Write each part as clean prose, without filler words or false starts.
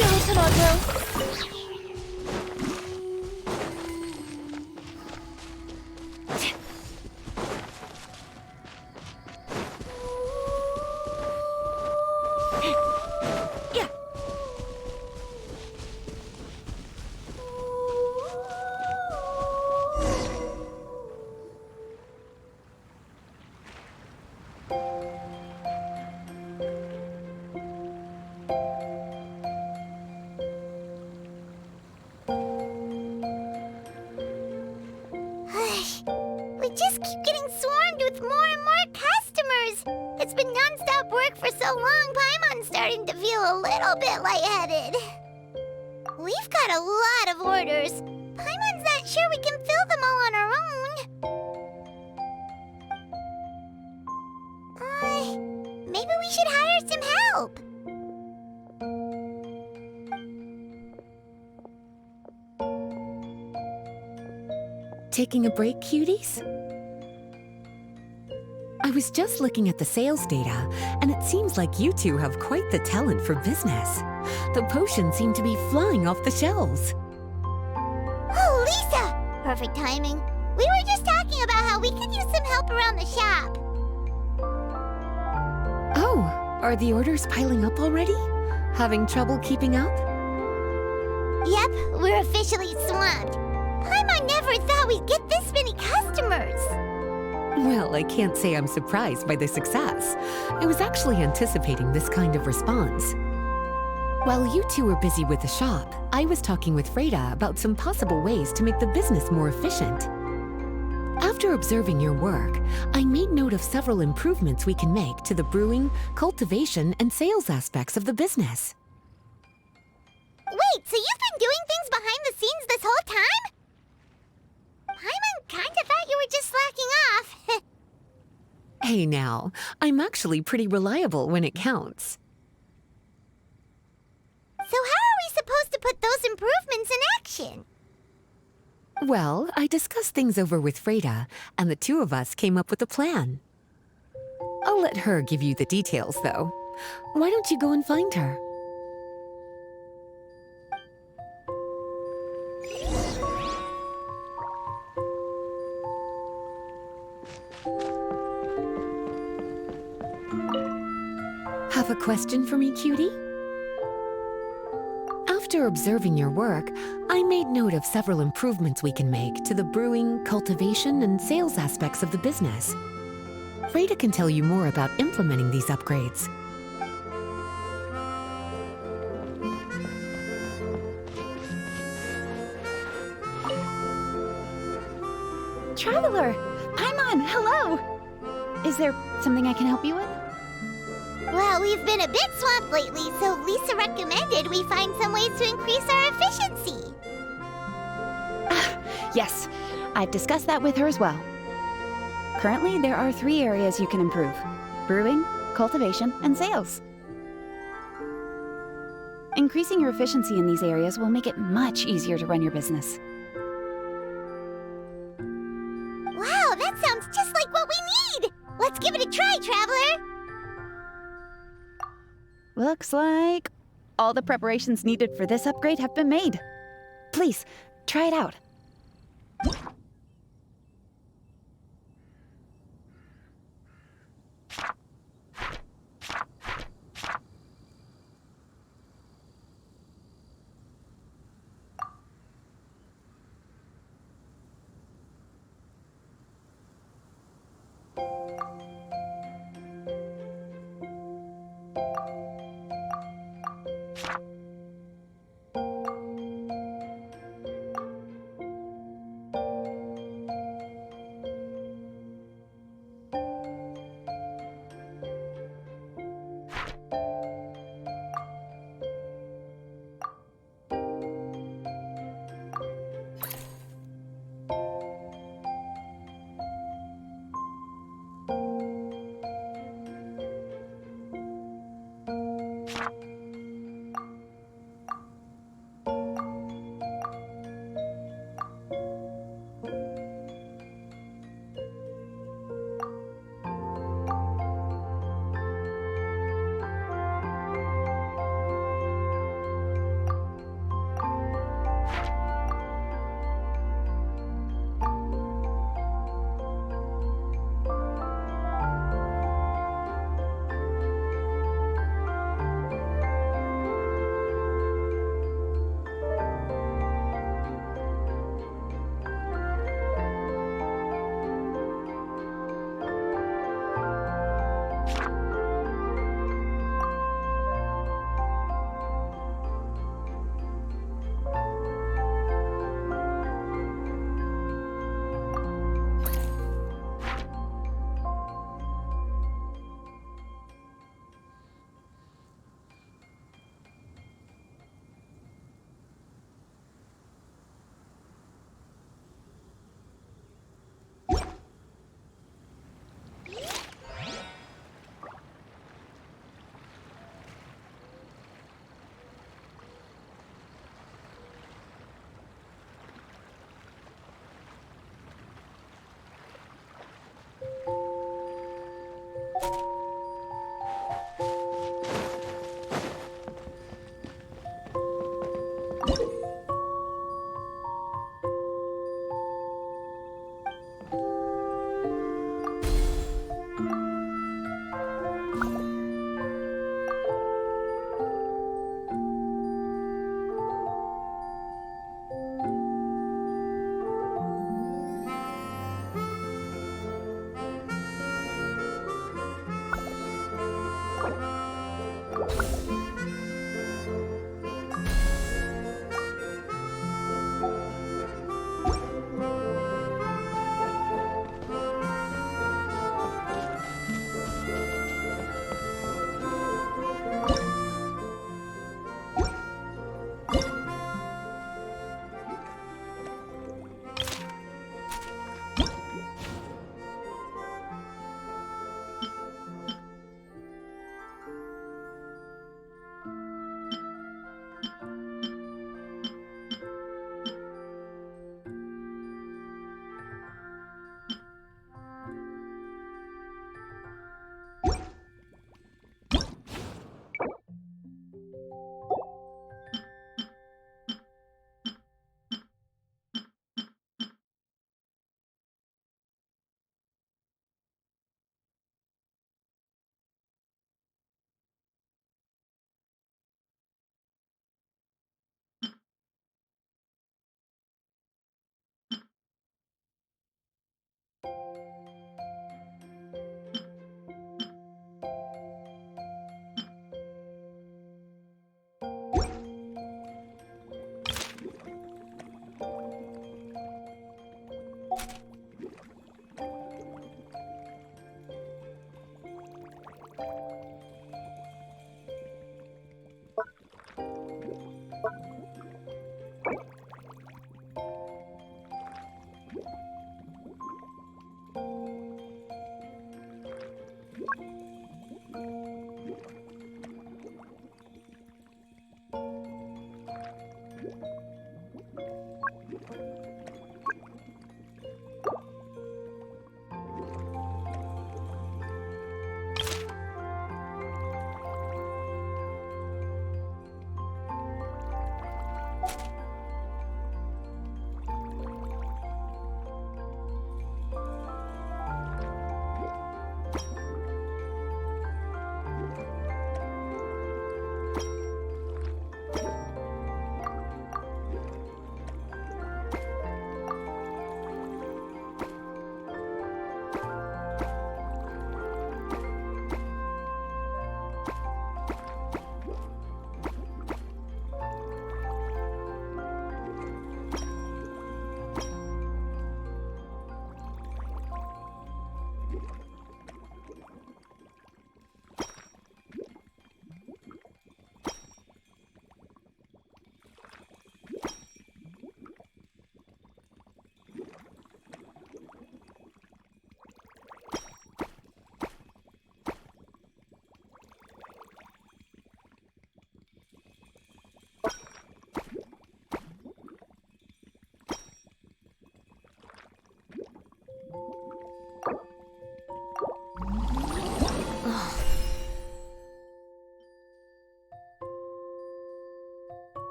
skeleton auto. Yeah. We just keep getting swarmed with more and more customers. It's been non-stop work for so long, Paimon's starting to feel a little bit lightheaded. We've got a lot of orders. Paimon's not sure we can fill them all on our own. Maybe we should hire some help. Taking a break, cuties? I was just looking at the sales data, and it seems like you two have quite the talent for business. The potions seem to be flying off the shelves. Oh, Lisa! Perfect timing. We were just talking about how we could use some help around the shop. Oh, are the orders piling up already? Having trouble keeping up? Yep, we're officially swamped. Paimon never thought we'd get this many customers. Well, I can't say I'm surprised by the success. I was actually anticipating this kind of response. While you two were busy with the shop, I was talking with Freda about some possible ways to make the business more efficient. After observing your work, I made note of several improvements we can make to the brewing, cultivation, and sales aspects of the business. Wait, so you've been doing things behind the scenes this whole time? Paimon kinda thought you were just slacking off. Hey now, I'm actually pretty reliable when it counts. So how are we supposed to put those improvements in action? Well, I discussed things over with Freda, and the two of us came up with a plan. I'll let her give you the details, though. Why don't you go and find her? Have a question for me, cutie? After observing your work, I made note of several improvements we can make to the brewing, cultivation, and sales aspects of the business. Freda can tell you more about implementing these upgrades. Traveler! Paimon, hello! Is there something I can help you with? Well, we've been a bit swamped lately, so Lisa recommended we find some ways to increase our efficiency. Yes, I've discussed that with her as well. Currently, there are 3 areas you can improve: brewing, cultivation, and sales. Increasing your efficiency in these areas will make it much easier to run your business. Wow, that sounds just like what we need! Let's give it a try, Traveler! Looks like all the preparations needed for this upgrade have been made. Please, try it out.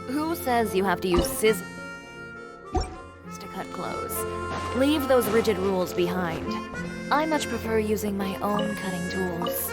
Who says you have to use scissors to cut clothes? Leave those rigid rules behind. I much prefer using my own cutting tools.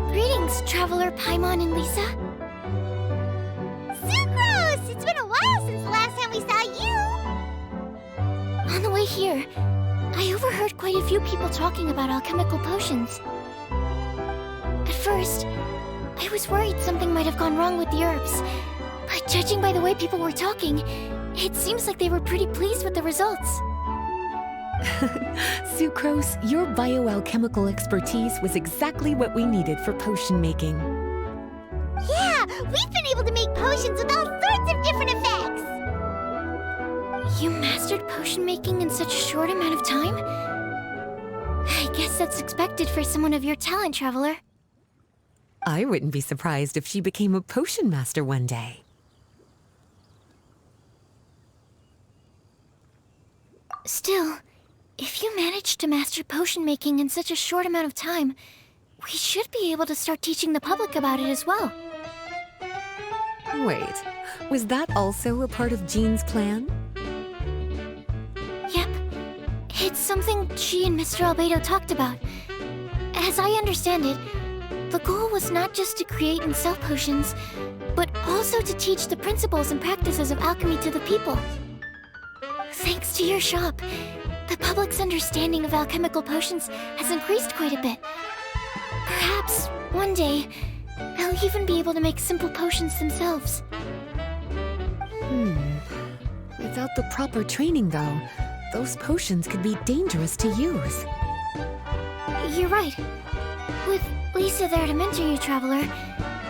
Greetings, Traveler Paimon and Lisa. Sucrose! It's been a while since the last time we saw you! On the way here, I overheard quite a few people talking about alchemical potions. At first, I was worried something might have gone wrong with the herbs, but judging by the way people were talking, it seems like they were pretty pleased with the results. Sucrose, your bioalchemical expertise was exactly what we needed for potion making. Yeah, we've been able to make potions with all sorts of different effects! You mastered potion making in such a short amount of time? I guess that's expected for someone of your talent, Traveler. I wouldn't be surprised if she became a potion master one day. Still, if you managed to master potion making in such a short amount of time, we should be able to start teaching the public about it as well. Wait, was that also a part of Jean's plan? Yep. It's something she and Mr. Albedo talked about. As I understand it, the goal was not just to create and sell potions, but also to teach the principles and practices of alchemy to the people. Thanks to your shop, the public's understanding of alchemical potions has increased quite a bit. Perhaps, one day, they'll even be able to make simple potions themselves. Without the proper training, though, those potions could be dangerous to use. You're right. With Lisa there to mentor you, Traveler,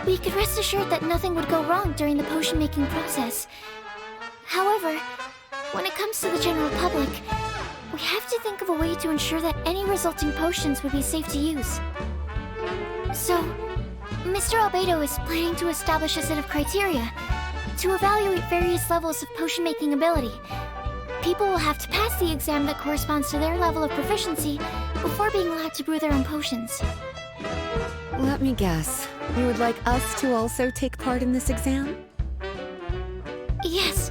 we could rest assured that nothing would go wrong during the potion-making process. However, when it comes to the general public, we have to think of a way to ensure that any resulting potions would be safe to use. So, Mr. Albedo is planning to establish a set of criteria to evaluate various levels of potion-making ability. People will have to pass the exam that corresponds to their level of proficiency before being allowed to brew their own potions. Let me guess. You would like us to also take part in this exam? Yes.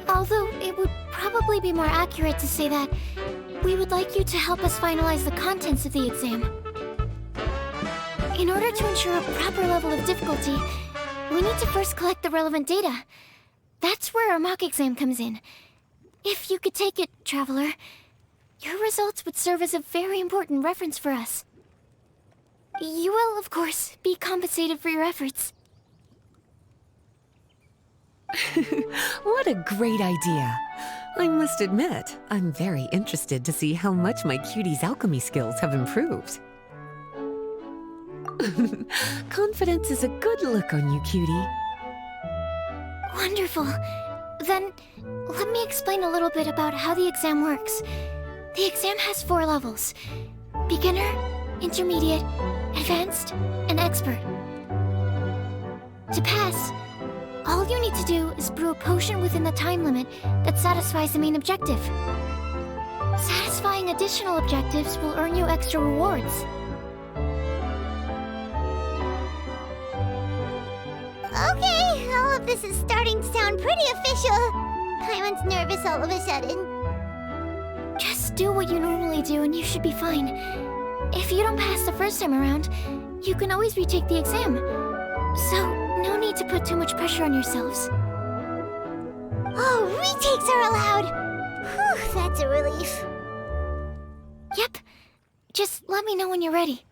Although it would probably be more accurate to say that we would like you to help us finalize the contents of the exam. In order to ensure a proper level of difficulty, we need to first collect the relevant data. That's where our mock exam comes in. If you could take it, Traveler, your results would serve as a very important reference for us. You will, of course, be compensated for your efforts. What a great idea! I must admit, I'm very interested to see how much my cutie's alchemy skills have improved. Confidence is a good look on you, cutie. Wonderful. Then, let me explain a little bit about how the exam works. The exam has 4 levels: beginner, intermediate, advanced, and expert. To pass, all you need to do is brew a potion within the time limit that satisfies the main objective. Satisfying additional objectives will earn you extra rewards. Okay, all of this is starting to sound pretty official. Paimon's nervous all of a sudden. Just do what you normally do and you should be fine. If you don't pass the first time around, you can always retake the exam. So, no need to put too much pressure on yourselves. Oh, retakes are allowed! Whew, that's a relief. Yep. Just let me know when you're ready.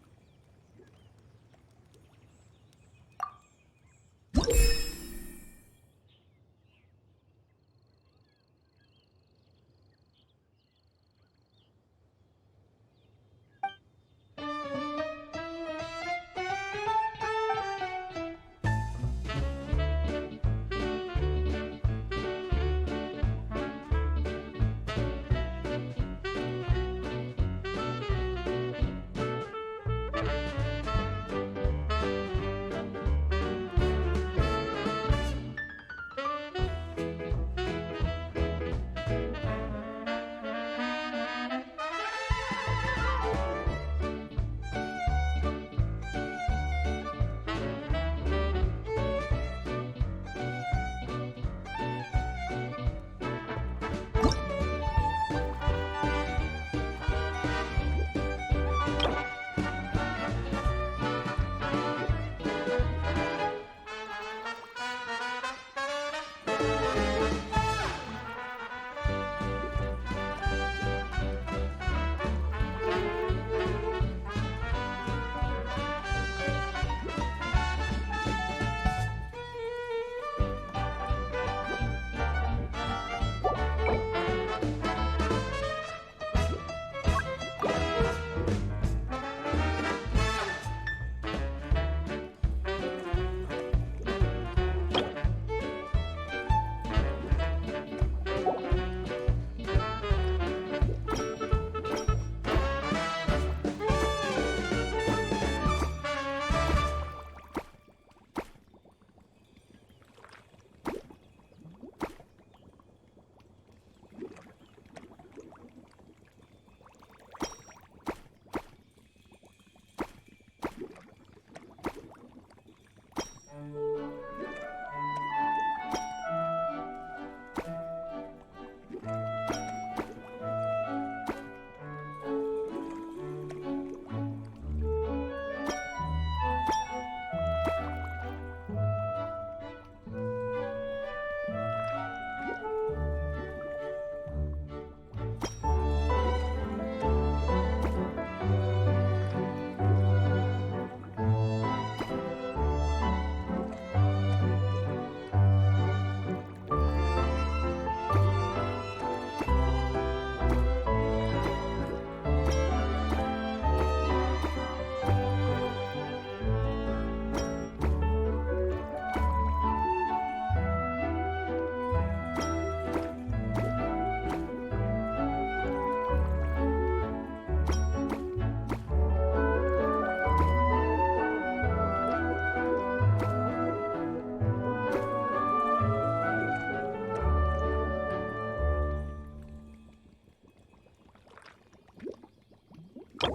Your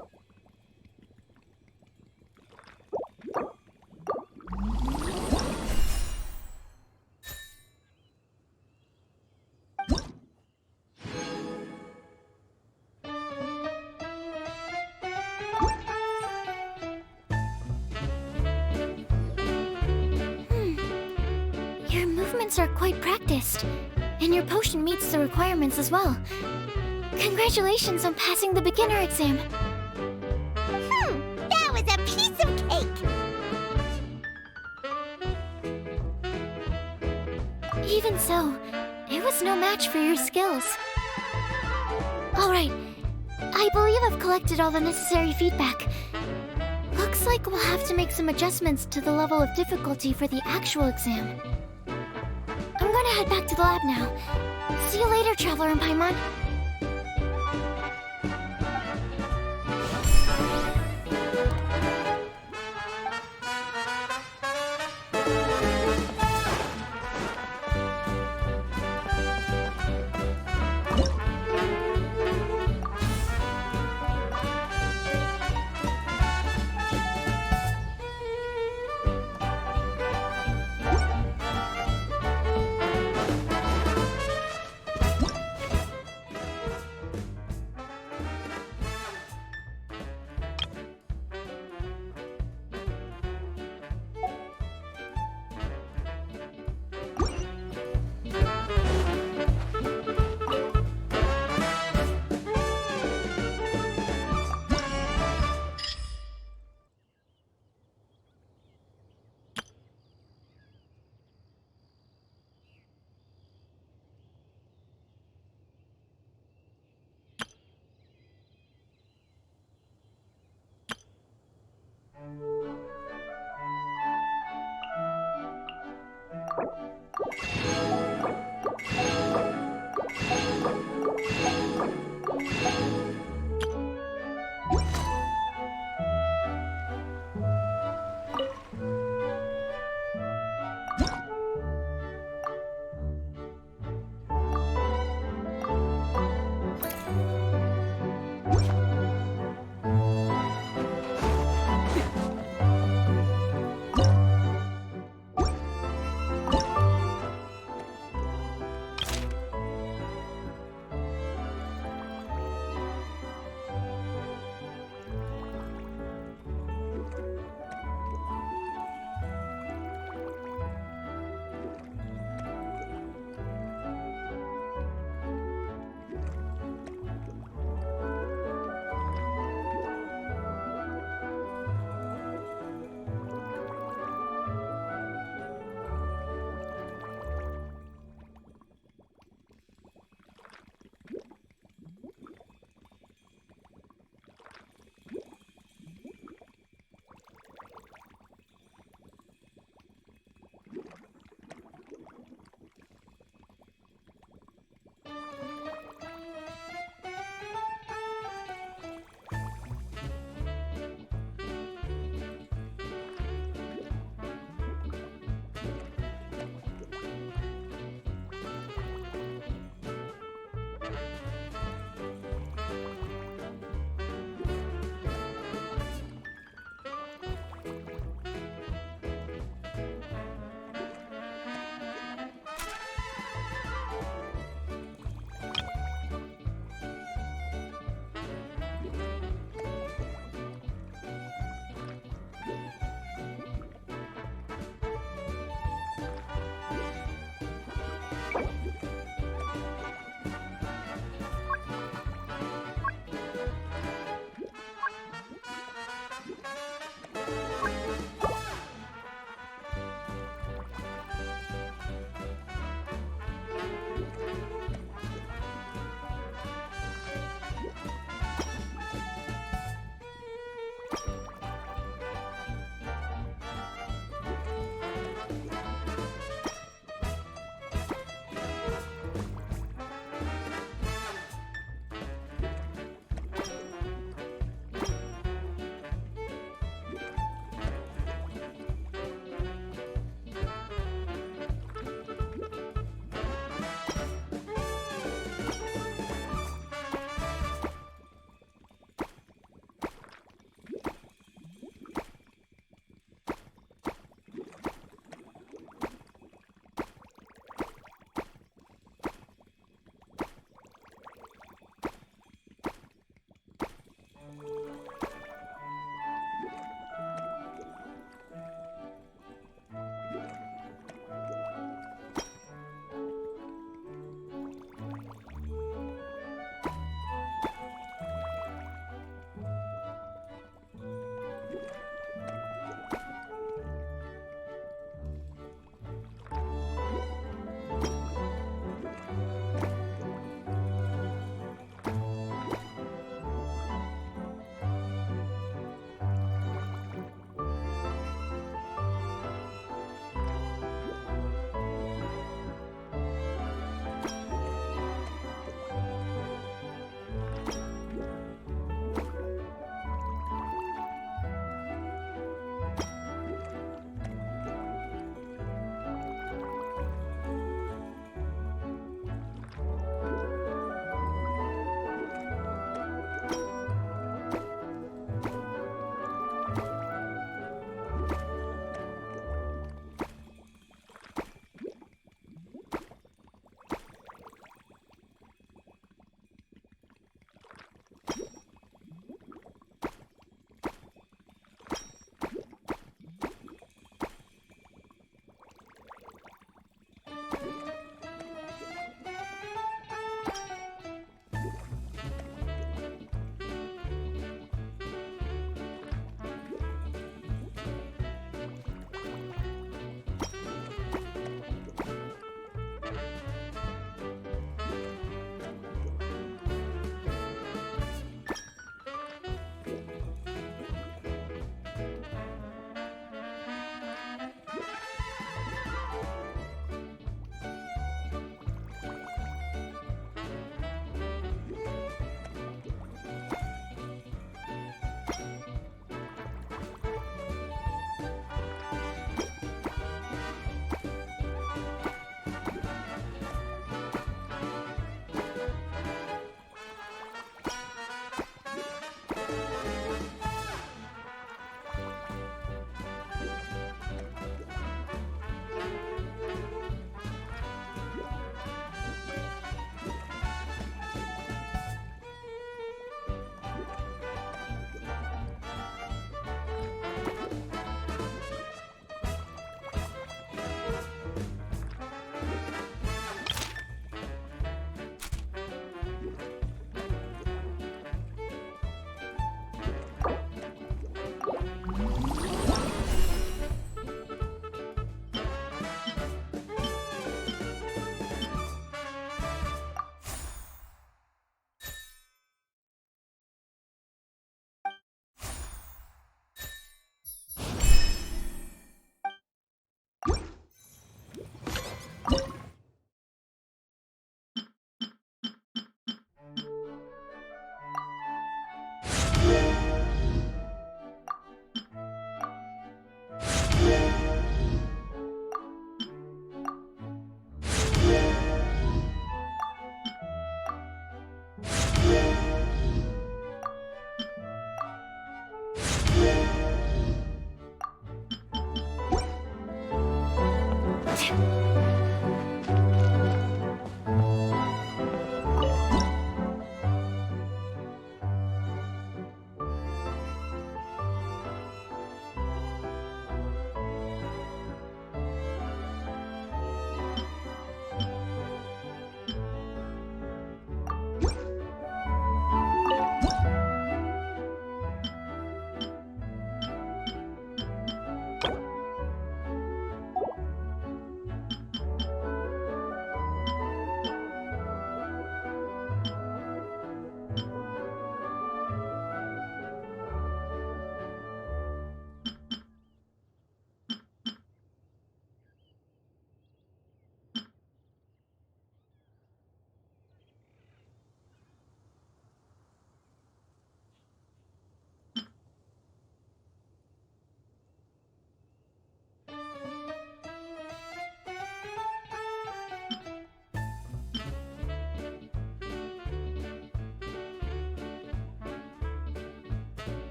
movements are quite practiced, and your potion meets the requirements as well. Congratulations on passing the beginner exam. That was a piece of cake! Even so, it was no match for your skills. Alright, I believe I've collected all the necessary feedback. Looks like we'll have to make some adjustments to the level of difficulty for the actual exam. I'm gonna head back to the lab now. See you later, Traveler and Paimon.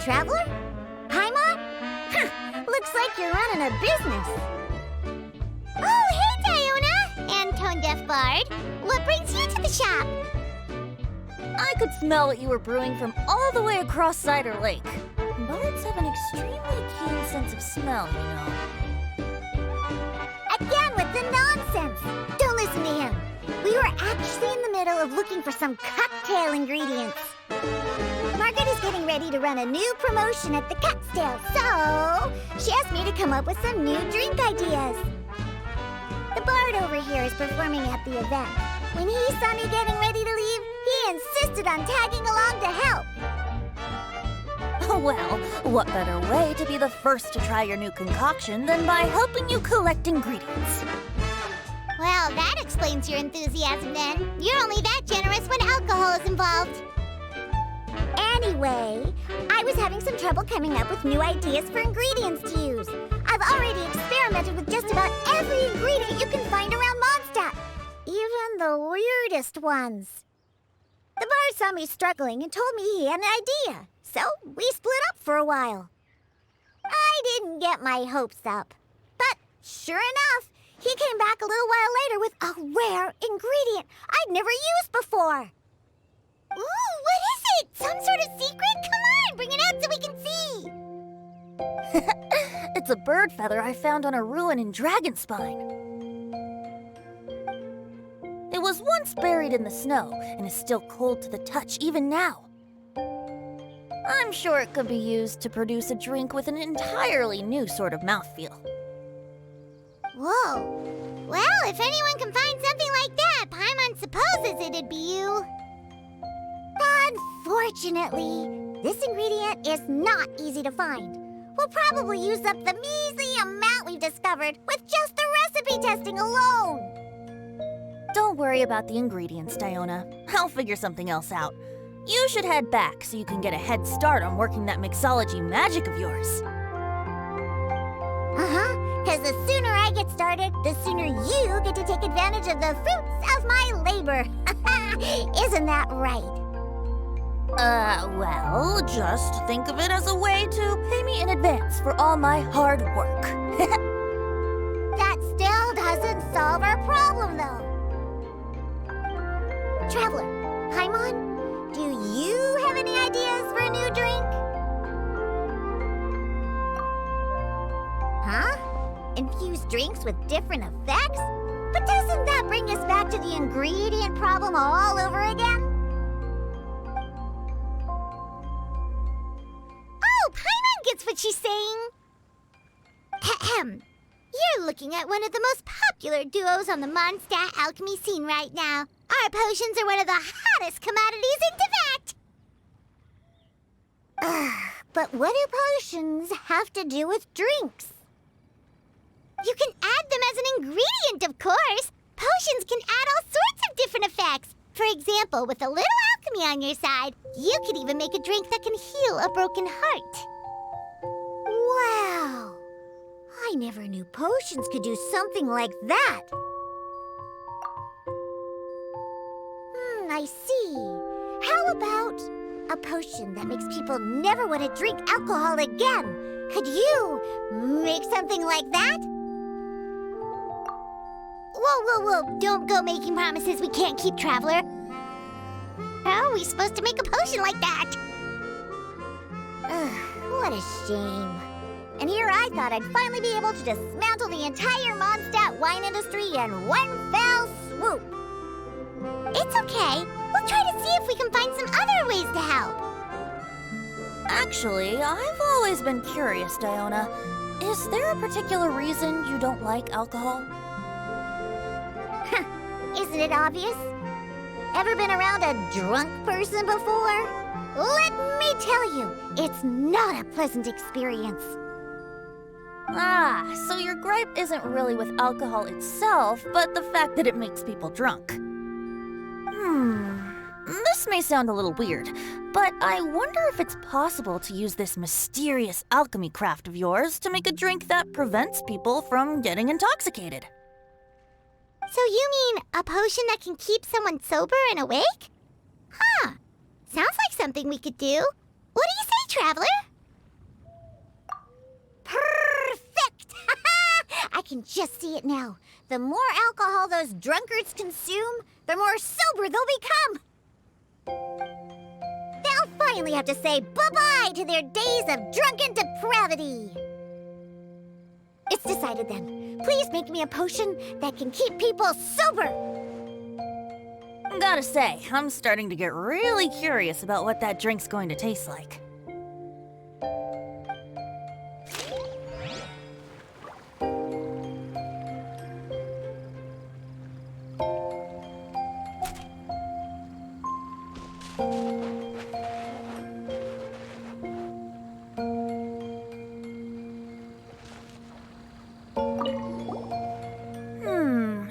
Traveler? Paimon? Huh, looks like you're running a business. Oh, hey, Diona! And Tone Deaf Bard. What brings you to the shop? I could smell what you were brewing from all the way across Cider Lake. Bards have an extremely keen sense of smell, you know. Again with the nonsense! Don't listen to him. We were actually in the middle of looking for some cocktail ingredients. Margaret is getting ready to run a new promotion at the Cocktail, so she asked me to come up with some new drink ideas. The bard over here is performing at the event. When he saw me getting ready to leave, he insisted on tagging along to help. Well, what better way to be the first to try your new concoction than by helping you collect ingredients? Well, that explains your enthusiasm then. You're only that generous when alcohol is involved. Anyway, I was having some trouble coming up with new ideas for ingredients to use. I've already experimented with just about every ingredient you can find around Mondstadt, even the weirdest ones. The bard saw me struggling and told me he had an idea, so we split up for a while. I didn't get my hopes up, but sure enough, he came back a little while later with a rare ingredient I'd never used before. Ooh, what is it? Some sort of secret? Come on, bring it out so we can see. It's a bird feather I found on a ruin in Dragonspine. It was once buried in the snow and is still cold to the touch even now. I'm sure it could be used to produce a drink with an entirely new sort of mouthfeel. Whoa. Well, if anyone can find something like that, Paimon supposes it'd be you. Unfortunately, this ingredient is not easy to find. We'll probably use up the measly amount we've discovered with just the recipe testing alone. Don't worry about the ingredients, Diona. I'll figure something else out. You should head back so you can get a head start on working that mixology magic of yours. Because the sooner I get started, the sooner you get to take advantage of the fruits of my labor. Isn't that right? Well, just think of it as a way to pay me in advance for all my hard work. That still doesn't solve our problem, though. Traveler, Paimon, do you have any ideas for a new drink? Huh? Infused drinks with different effects? But doesn't that bring us back to the ingredient problem all over again? Oh, Paimon gets what she's saying. Ahem. You're looking at one of the most popular duos on the Mondstadt alchemy scene right now. Our potions are one of the hottest commodities in Tibet. But what do potions have to do with drinks? You can add them as an ingredient, of course. Potions can add all sorts of different effects. For example, with a little alchemy on your side, you could even make a drink that can heal a broken heart. Wow! I never knew potions could do something like that. I see. How about a potion that makes people never want to drink alcohol again? Could you make something like that? Whoa. Don't go making promises we can't keep, Traveler. How are we supposed to make a potion like that? What a shame. And here I thought I'd finally be able to dismantle the entire Mondstadt wine industry in one fell swoop. It's okay. We'll try to see if we can find some other ways to help. Actually, I've always been curious, Diona. Is there a particular reason you don't like alcohol? Isn't it obvious? Ever been around a drunk person before? Let me tell you, it's not a pleasant experience. So your gripe isn't really with alcohol itself, but the fact that it makes people drunk. This may sound a little weird, but I wonder if it's possible to use this mysterious alchemy craft of yours to make a drink that prevents people from getting intoxicated. So you mean a potion that can keep someone sober and awake? Sounds like something we could do. What do you say, Traveler? Perfect! I can just see it now. The more alcohol those drunkards consume, the more sober they'll become. They'll finally have to say bye-bye to their days of drunken depravity. It's decided then. Please make me a potion that can keep people sober. Gotta say, I'm starting to get really curious about what that drink's going to taste like.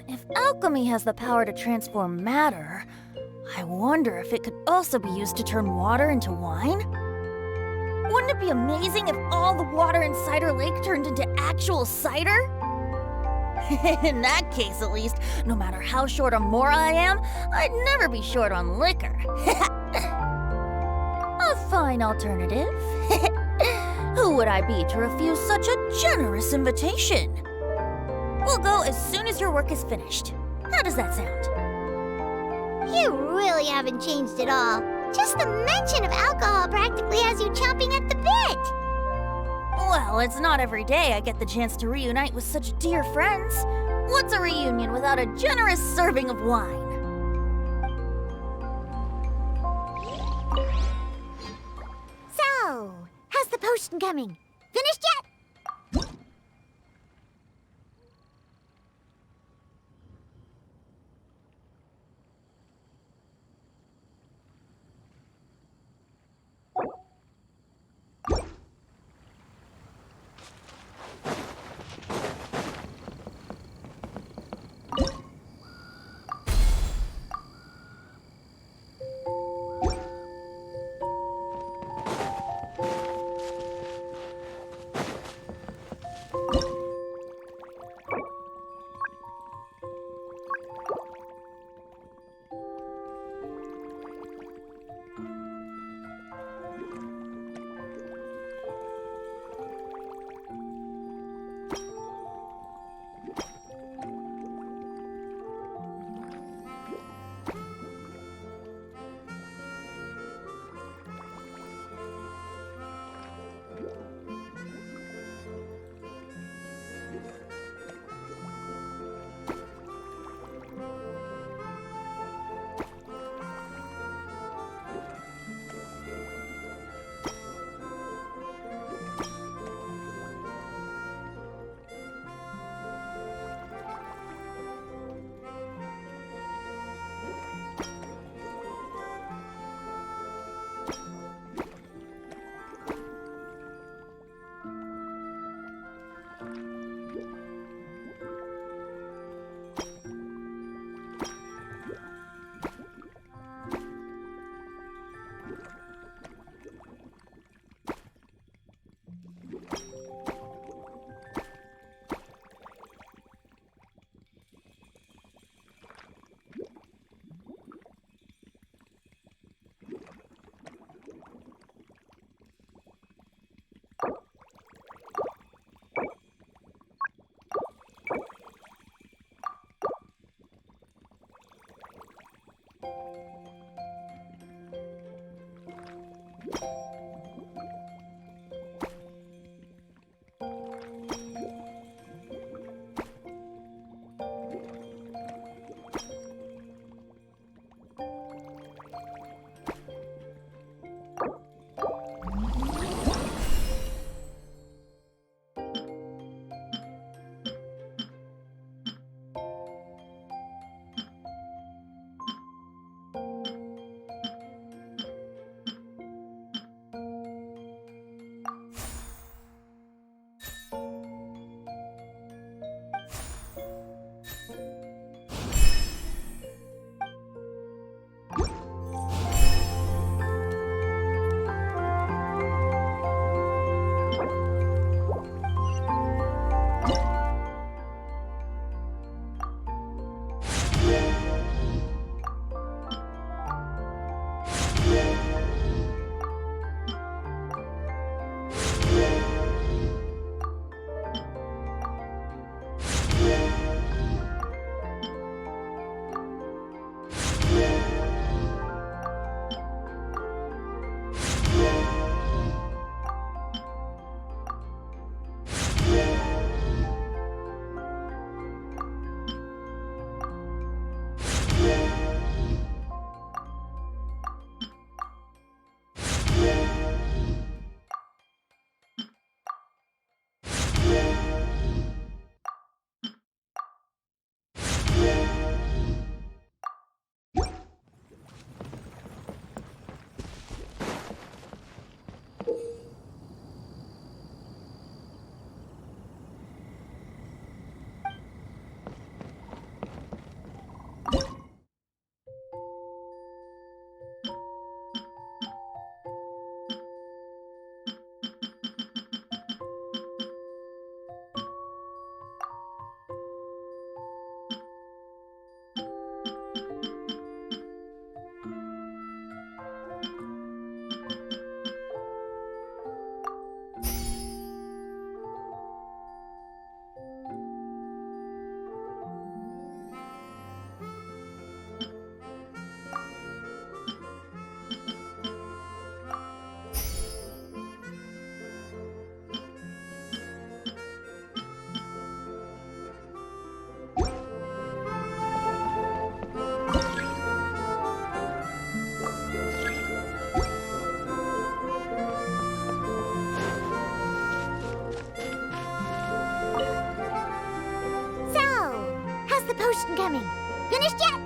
If alchemy has the power to transform matter, I wonder if it could also be used to turn water into wine? Wouldn't it be amazing if all the water in Cider Lake turned into actual cider? In that case, at least, no matter how short on more I am, I'd never be short on liquor. A fine alternative. Who would I be to refuse such a generous invitation? We'll go as soon as your work is finished. How does that sound? You really haven't changed at all. Just the mention of alcohol practically has you chomping at the bit. Well, it's not every day I get the chance to reunite with such dear friends. What's a reunion without a generous serving of wine? So, how's the potion coming? Finished yet? Ascension coming. Finished yet?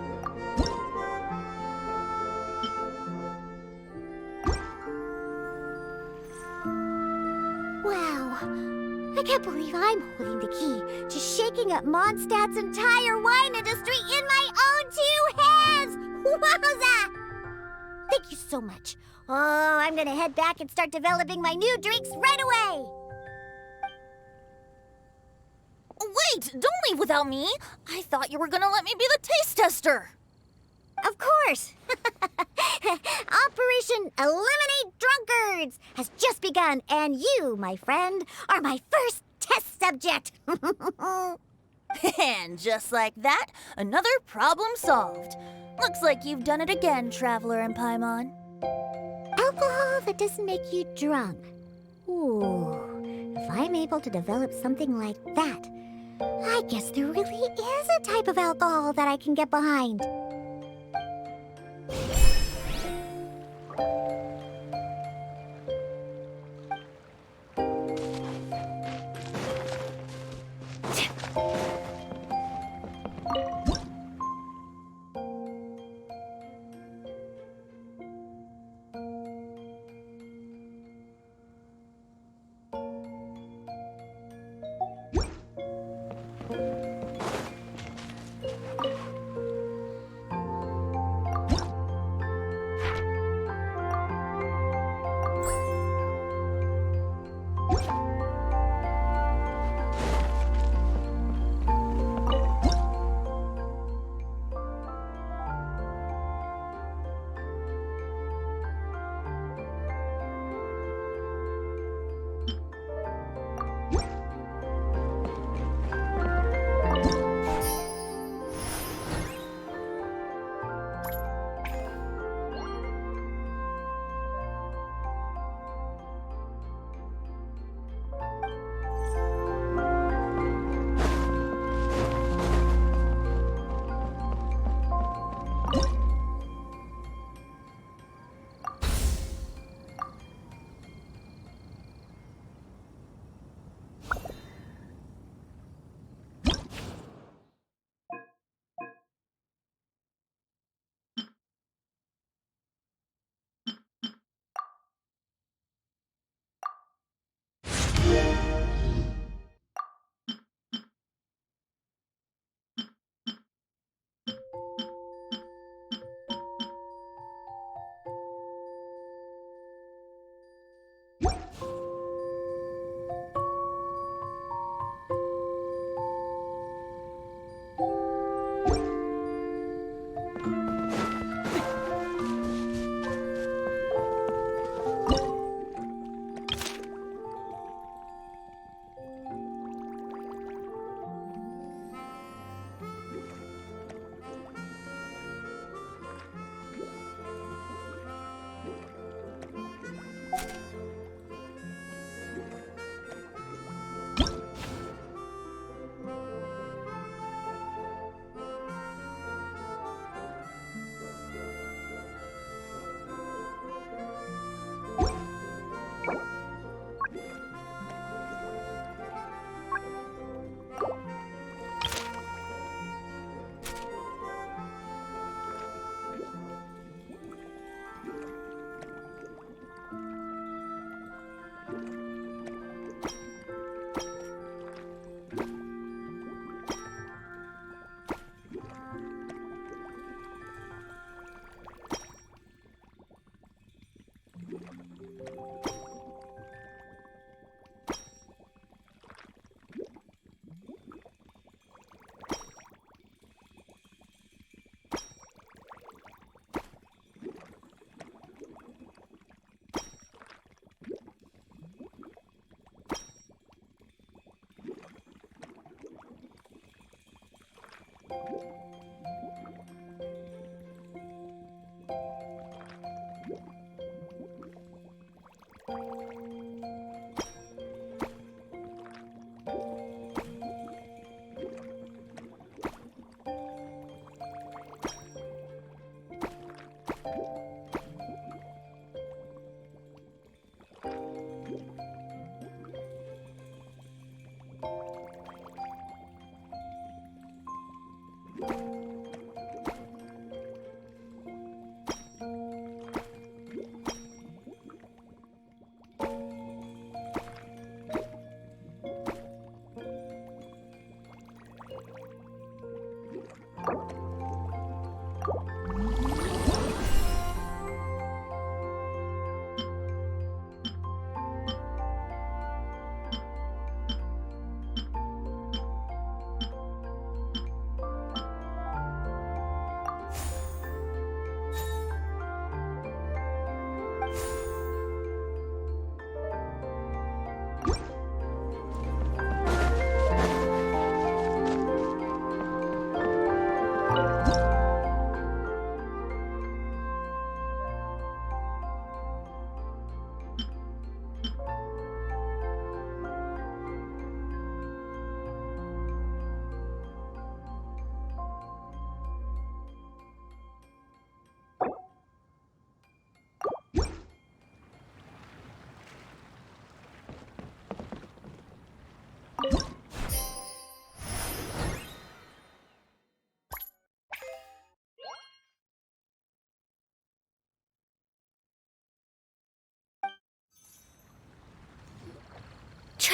Wow. I can't believe I'm holding the key to shaking up Mondstadt's entire wine industry in my own 2 hands! Wowza! Thank you so much. Oh, I'm gonna head back and start developing my new drinks right away! Wait! Don't leave without me! I thought you were gonna let me be the taste tester! Of course! Operation Eliminate Drunkards has just begun, and you, my friend, are my first test subject! And just like that, another problem solved. Looks like you've done it again, Traveler and Paimon. Alcohol that doesn't make you drunk. Ooh, if I'm able to develop something like that, I guess there really is a type of alcohol that I can get behind.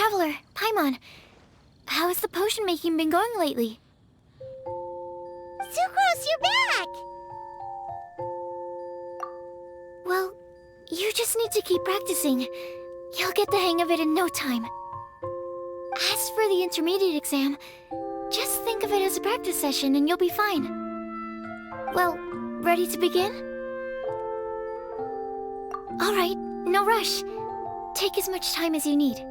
Traveler, Paimon, how has the potion making been going lately? Sucrose, you're back! Well, you just need to keep practicing. You'll get the hang of it in no time. As for the intermediate exam, just think of it as a practice session and you'll be fine. Well, ready to begin? Alright, no rush. Take as much time as you need.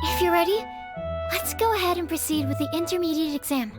If you're ready, let's go ahead and proceed with the intermediate exam.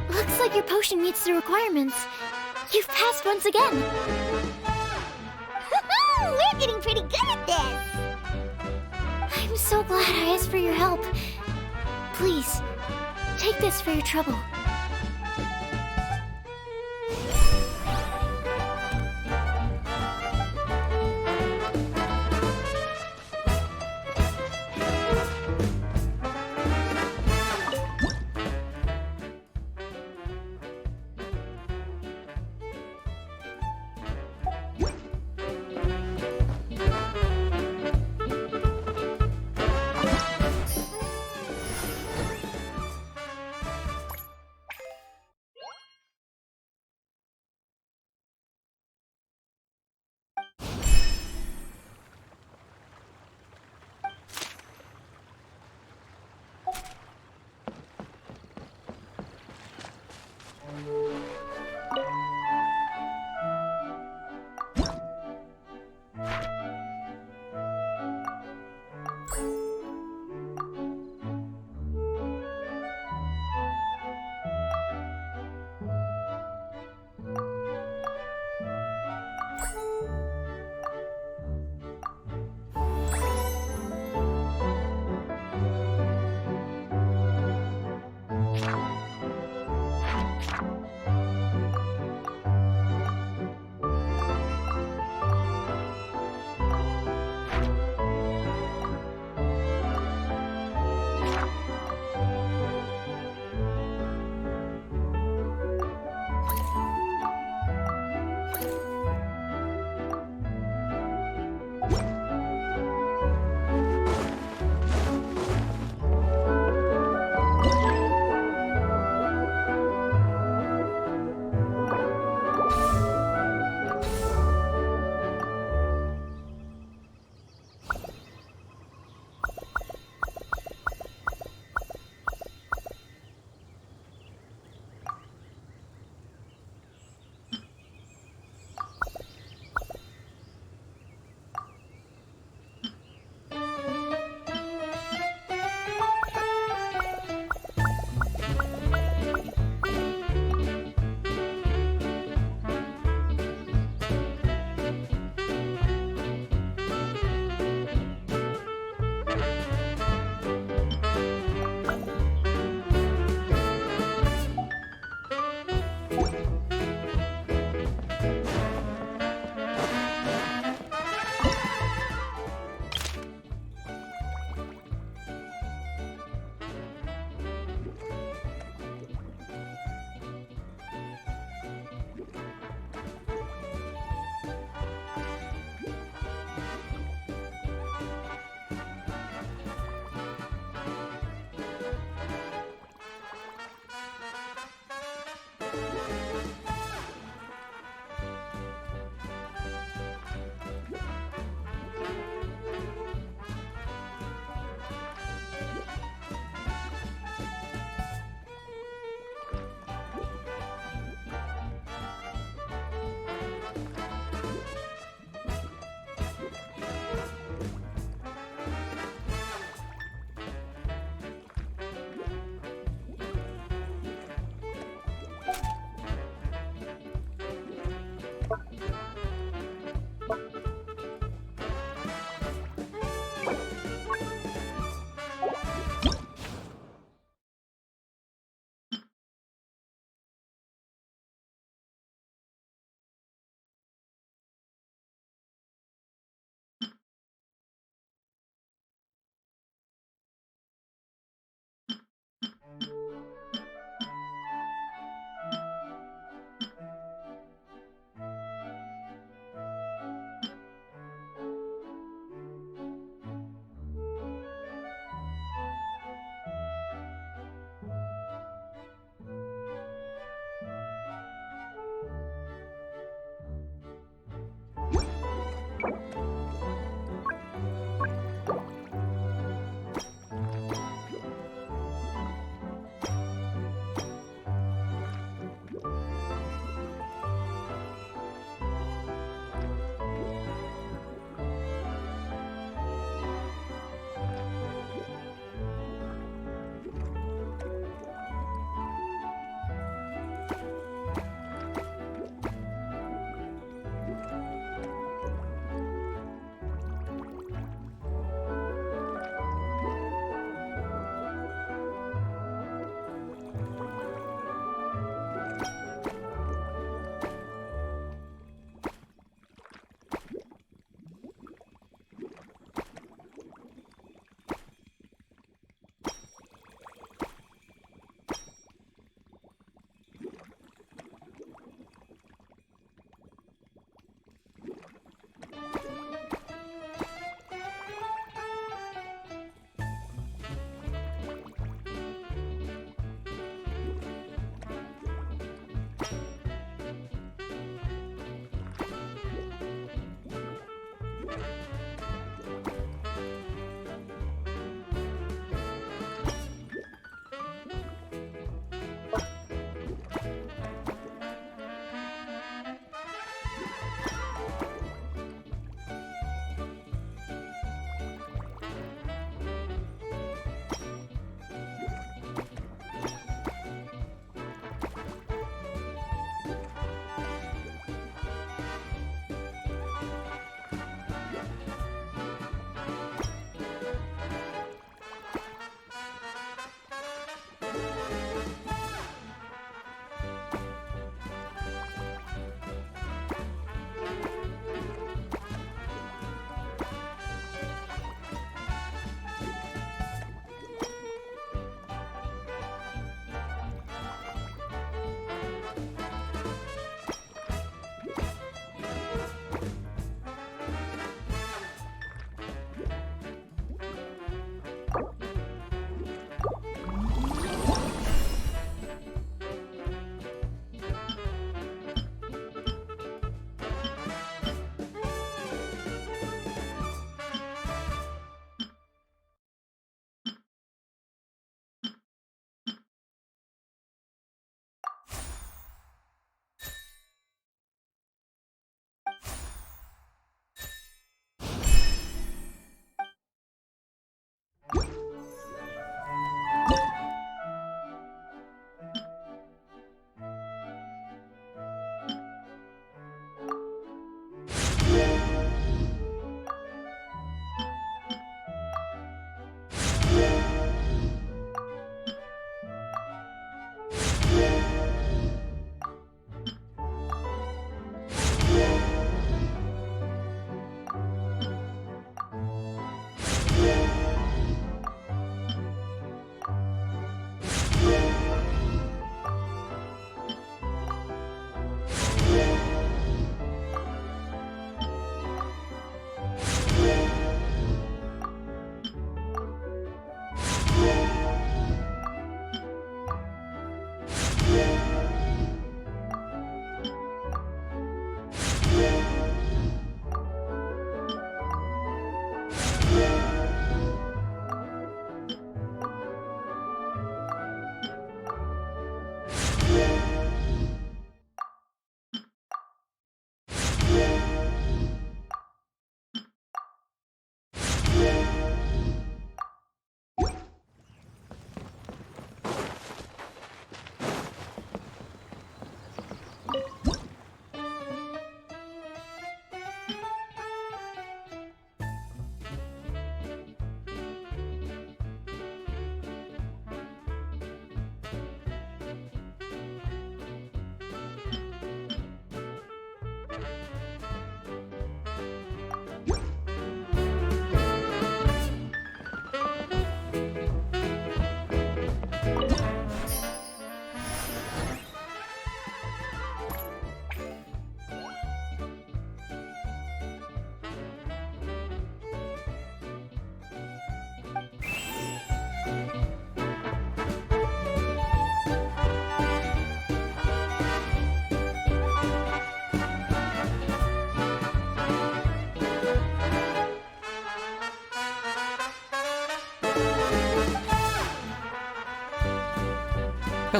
Looks like your potion meets the requirements. You've passed once again. We're getting pretty good at this. I'm so glad I asked for your help. Please, take this for your trouble.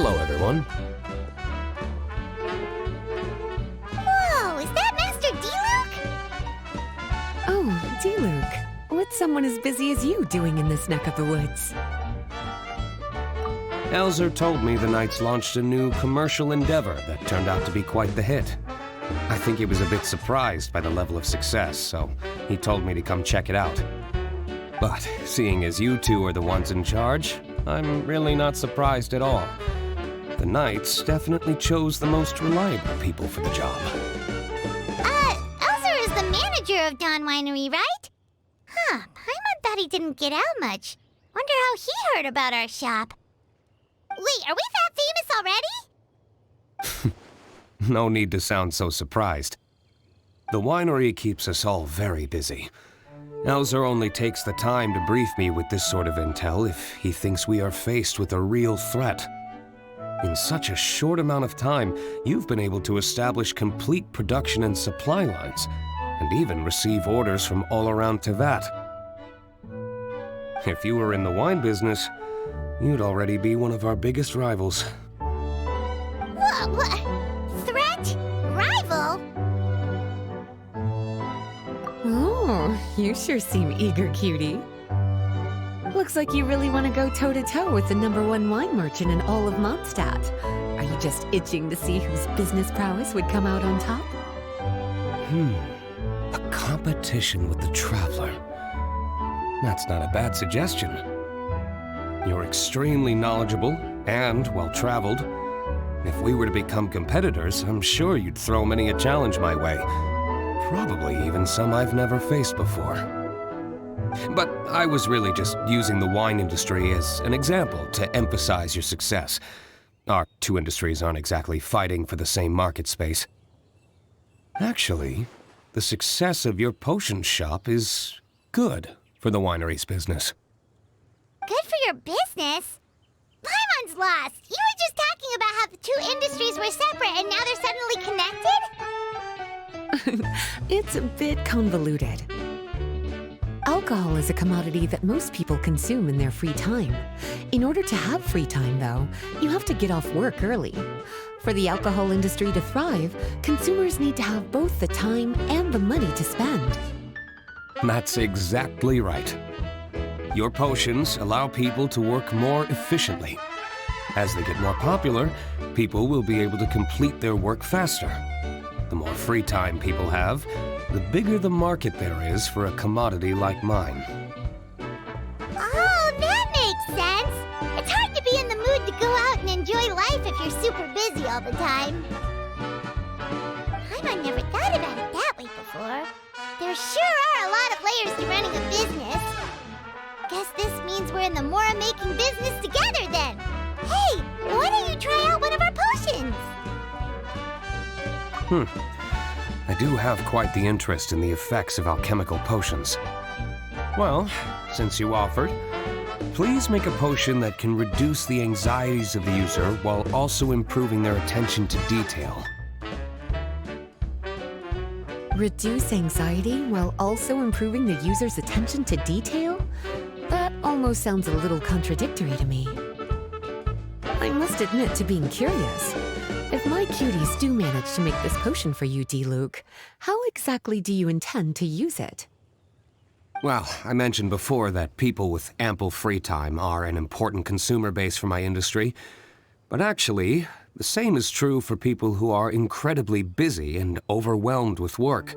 Hello, everyone. Whoa, is that Master D-Luke? Oh, D-Luke. What's someone as busy as you doing in this neck of the woods? Elzer told me the Knights launched a new commercial endeavor that turned out to be quite the hit. I think he was a bit surprised by the level of success, so he told me to come check it out. But seeing as you two are the ones in charge, I'm really not surprised at all. The Knights definitely chose the most reliable people for the job. Elzer is the manager of Dawn Winery, right? Huh, Paimon thought he didn't get out much. Wonder how he heard about our shop. Wait, are we that famous already? No need to sound so surprised. The winery keeps us all very busy. Elzer only takes the time to brief me with this sort of intel if he thinks we are faced with a real threat. In such a short amount of time, you've been able to establish complete production and supply lines, and even receive orders from all around Tevat. If you were in the wine business, you'd already be one of our biggest rivals. What? Threat? Rival? Oh, you sure seem eager, cutie. Looks like you really want to go toe-to-toe with the #1 wine merchant in all of Mondstadt. Are you just itching to see whose business prowess would come out on top? A competition with the Traveler. That's not a bad suggestion. You're extremely knowledgeable and well-traveled. If we were to become competitors, I'm sure you'd throw many a challenge my way. Probably even some I've never faced before. But I was really just using the wine industry as an example to emphasize your success. Our two industries aren't exactly fighting for the same market space. Actually, the success of your potion shop is good for the winery's business. Good for your business? Paimon's lost! You were just talking about how the two industries were separate and now they're suddenly connected? It's a bit convoluted. Alcohol is a commodity that most people consume in their free time. In order to have free time, though, you have to get off work early. For the alcohol industry to thrive, consumers need to have both the time and the money to spend. That's exactly right. Your potions allow people to work more efficiently. As they get more popular, people will be able to complete their work faster. The more free time people have, the bigger the market there is for a commodity like mine. Oh, that makes sense! It's hard to be in the mood to go out and enjoy life if you're super busy all the time. Paimon never thought about it that way before. There sure are a lot of layers to running a business. Guess this means we're in the Mora-making business together then. Hey, why don't you try out one of our potions? I do have quite the interest in the effects of alchemical potions. Well, since you offered, please make a potion that can reduce the anxieties of the user while also improving their attention to detail. Reduce anxiety while also improving the user's attention to detail? That almost sounds a little contradictory to me. I must admit to being curious. If my cuties do manage to make this potion for you, D-Luke, how exactly do you intend to use it? Well, I mentioned before that people with ample free time are an important consumer base for my industry. But actually, the same is true for people who are incredibly busy and overwhelmed with work.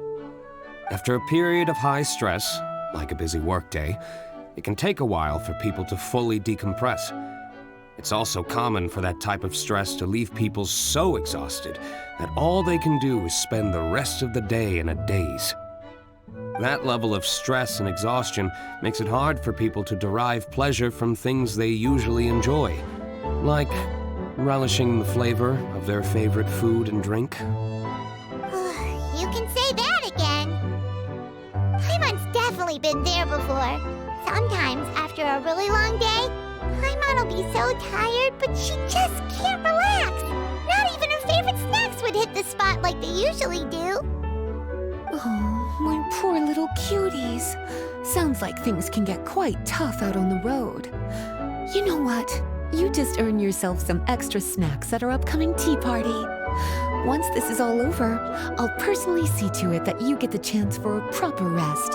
After a period of high stress, like a busy workday, it can take a while for people to fully decompress. It's also common for that type of stress to leave people so exhausted that all they can do is spend the rest of the day in a daze. That level of stress and exhaustion makes it hard for people to derive pleasure from things they usually enjoy, like relishing the flavor of their favorite food and drink. You can say that again. Paimon's definitely been there before. Sometimes, after a really long day, Paimon will be so tired, but she just can't relax. Not even her favorite snacks would hit the spot like they usually do. Oh, my poor little cuties. Sounds like things can get quite tough out on the road. You know what? You just earn yourself some extra snacks at our upcoming tea party. Once this is all over, I'll personally see to it that you get the chance for a proper rest.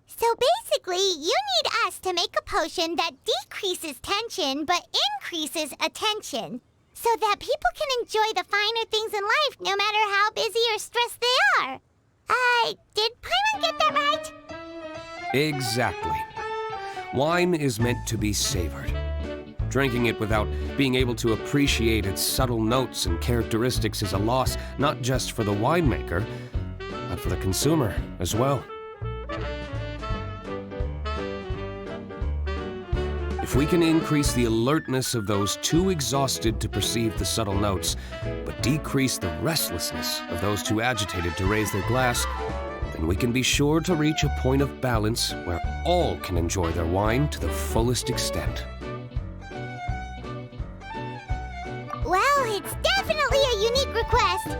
So basically, you need us to make a potion that decreases tension but increases attention, so that people can enjoy the finer things in life no matter how busy or stressed they are. Did Paimon get that right? Exactly. Wine is meant to be savored. Drinking it without being able to appreciate its subtle notes and characteristics is a loss not just for the winemaker, but for the consumer as well. If we can increase the alertness of those too exhausted to perceive the subtle notes, but decrease the restlessness of those too agitated to raise their glass, then we can be sure to reach a point of balance where all can enjoy their wine to the fullest extent. Well, it's definitely a unique request.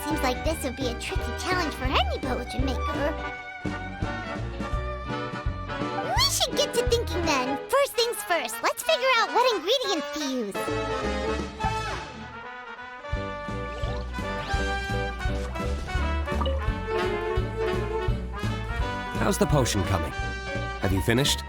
Seems like this would be a tricky challenge for any potion maker. We should get to thinking then. First things first, let's figure out what ingredients to use. How's the potion coming? Have you finished?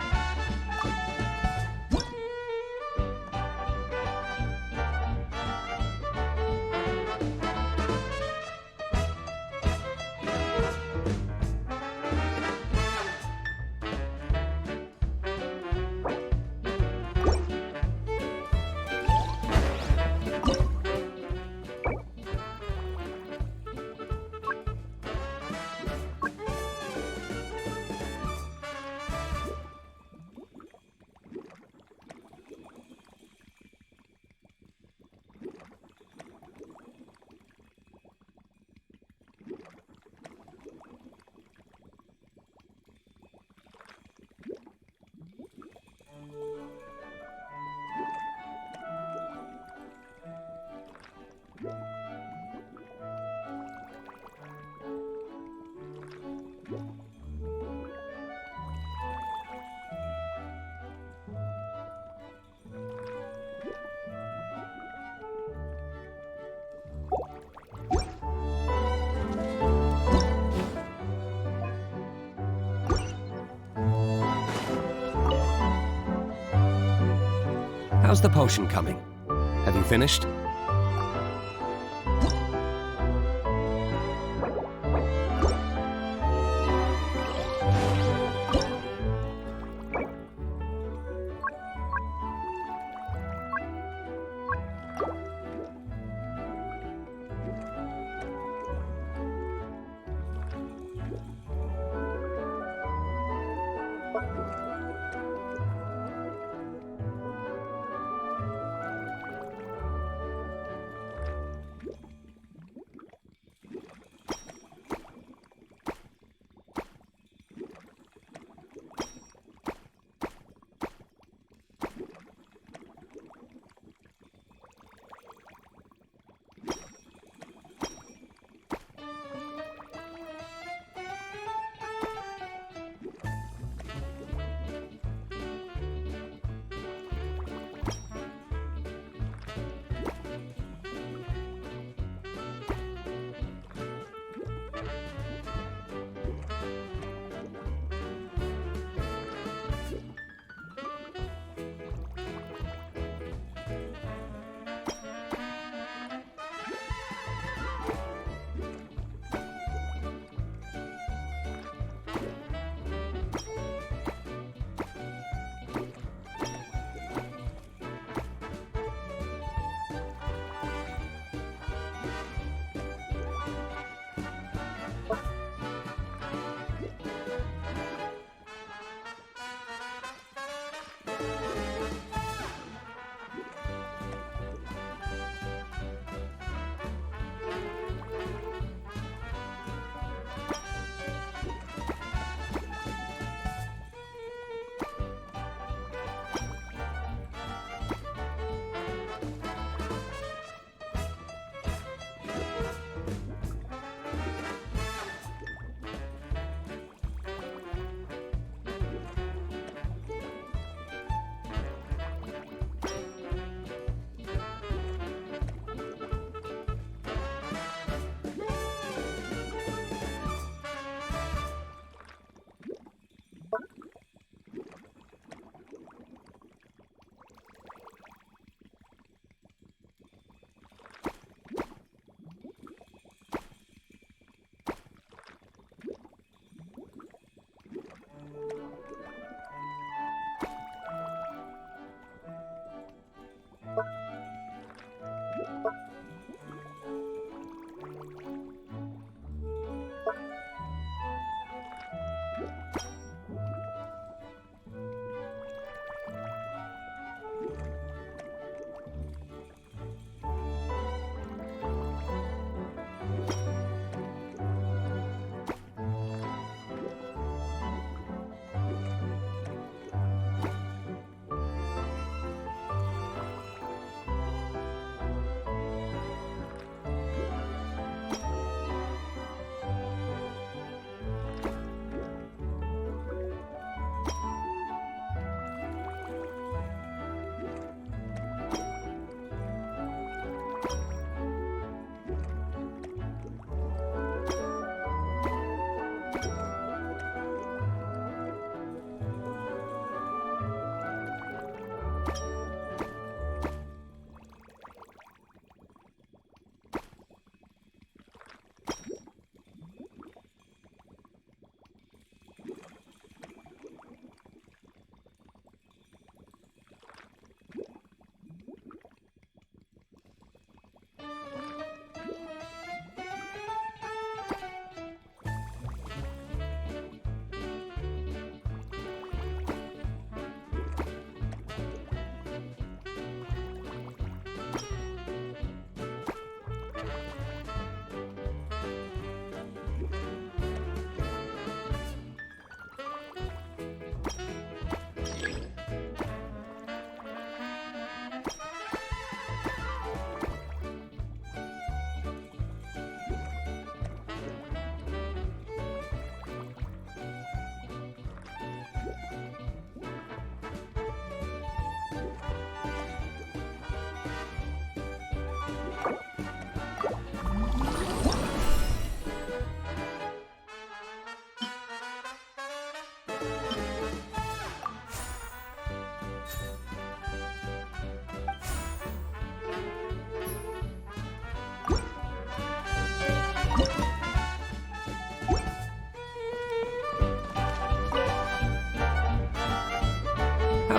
How's the potion coming? Have you finished?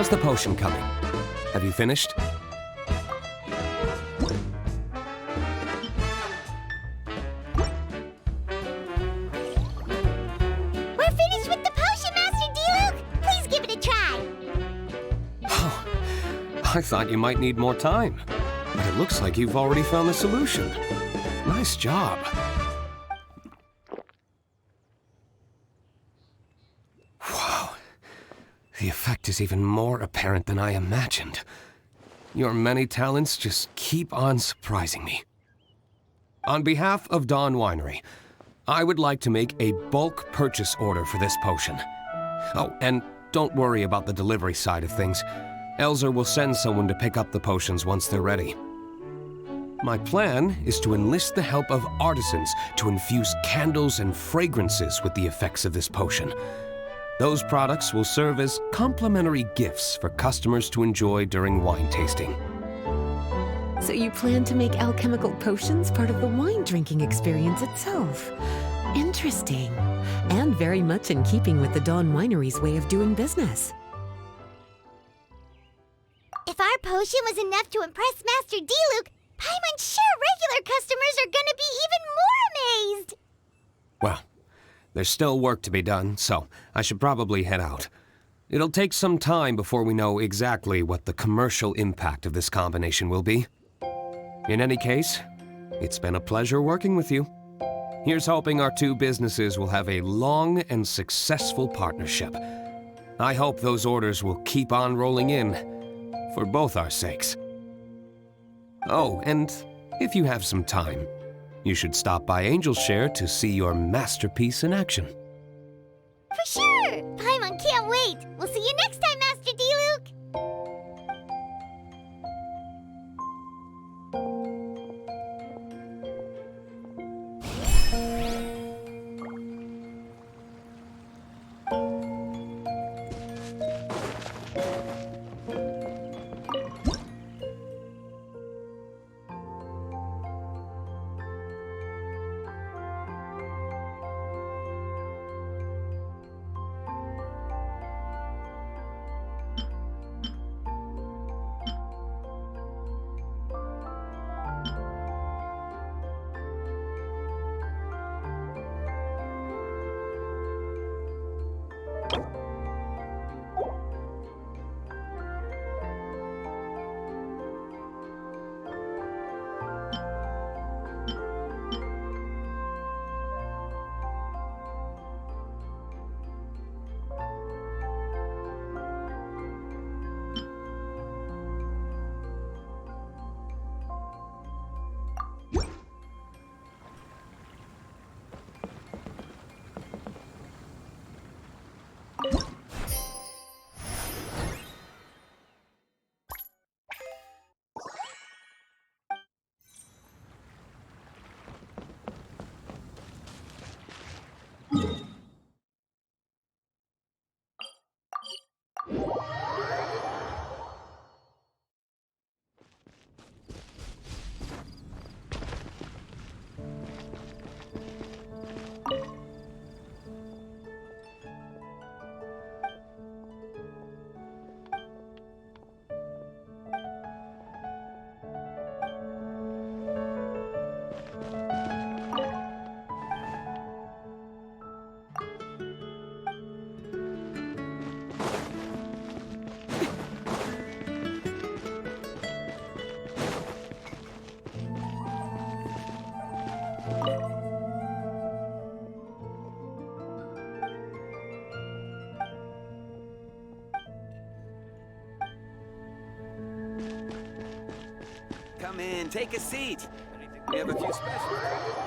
How's the potion coming? Have you finished? We're finished with the potion, Master Diluc! Please give it a try! Oh, I thought you might need more time. But it looks like you've already found the solution. Nice job. Wow. The effect is even more apparent than I imagined. Your many talents just keep on surprising me. On behalf of Dawn Winery, I would like to make a bulk purchase order for this potion. Oh, and don't worry about the delivery side of things. Elzer will send someone to pick up the potions once they're ready. My plan is to enlist the help of artisans to infuse candles and fragrances with the effects of this potion. Those products will serve as complimentary gifts for customers to enjoy during wine tasting. So you plan to make alchemical potions part of the wine drinking experience itself. Interesting. And very much in keeping with the Dawn Winery's way of doing business. If our potion was enough to impress Master Diluc, Paimon's sure regular customers are gonna be even more amazed! Well, there's still work to be done, so I should probably head out. It'll take some time before we know exactly what the commercial impact of this combination will be. In any case, it's been a pleasure working with you. Here's hoping our two businesses will have a long and successful partnership. I hope those orders will keep on rolling in, for both our sakes. Oh, and if you have some time, you should stop by Angel's Share to see your masterpiece in action. For sure! Paimon can't wait! We'll see you next time, Master Diluc! Come in, take a seat. We have a few specials.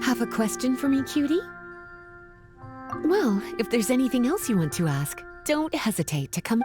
Have a question for me, cutie? Well, if there's anything else you want to ask, don't hesitate to come.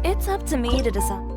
It's up to me to decide.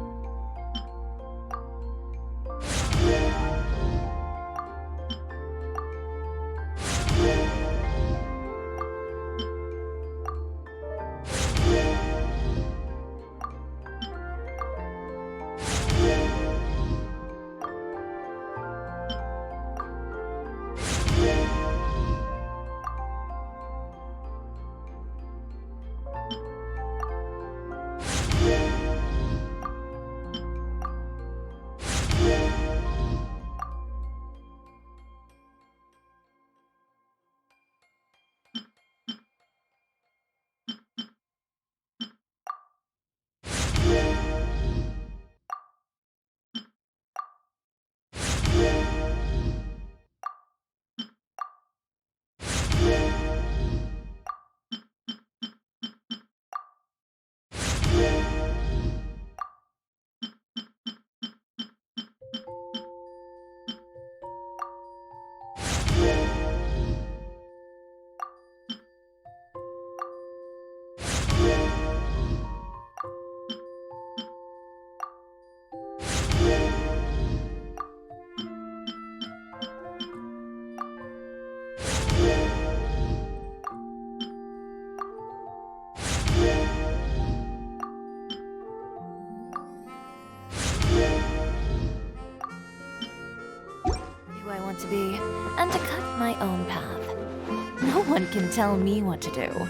Who I want to be, and to cut my own path. No one can tell me what to do.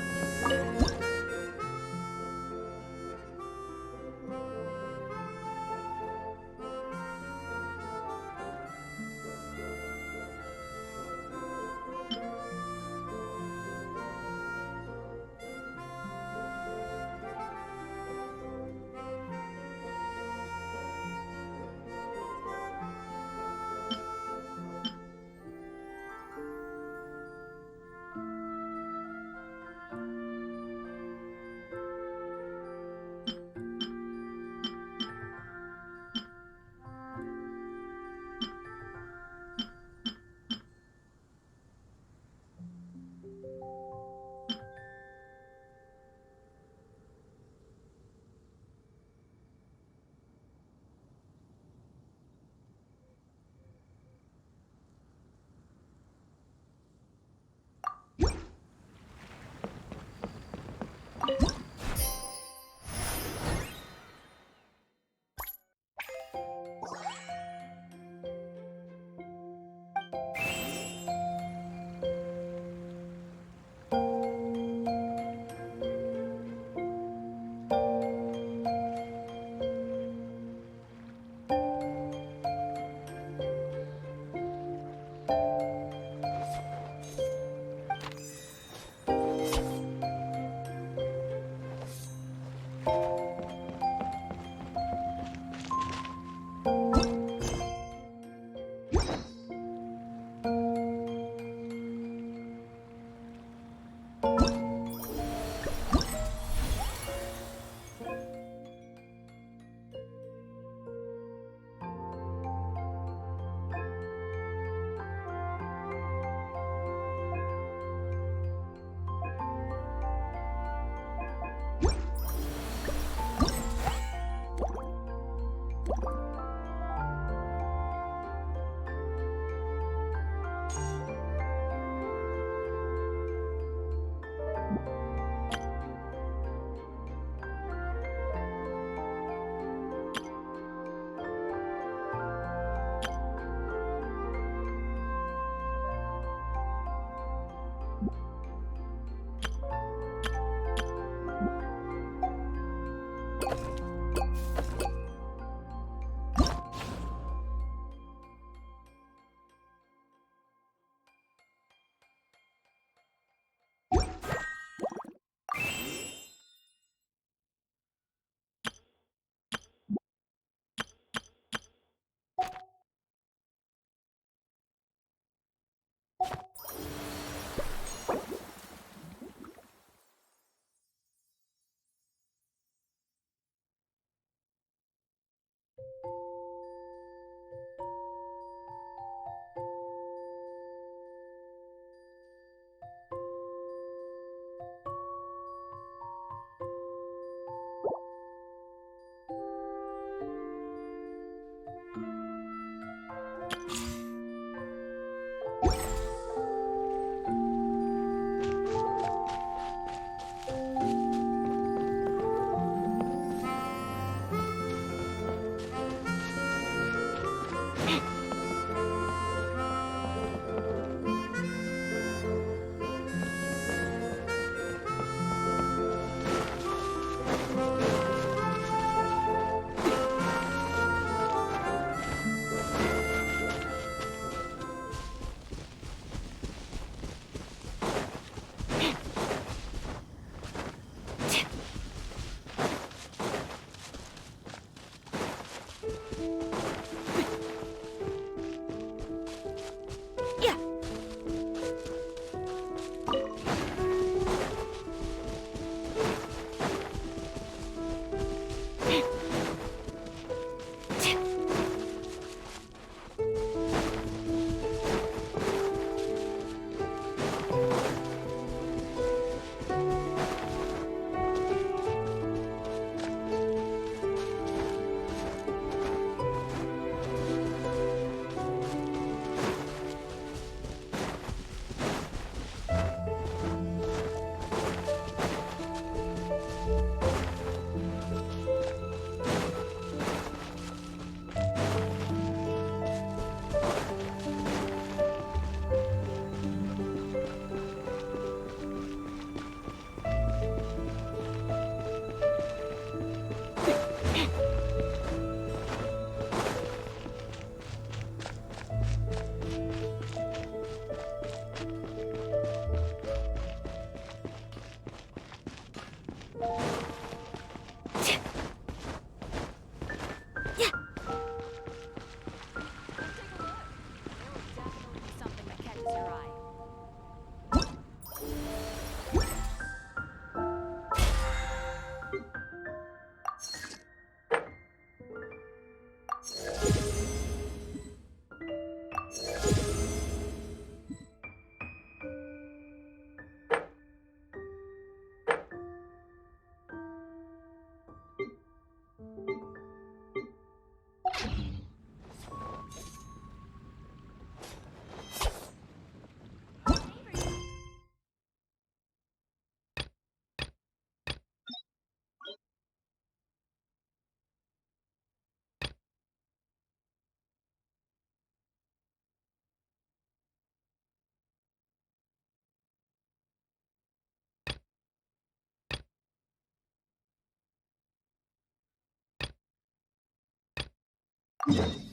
Huh?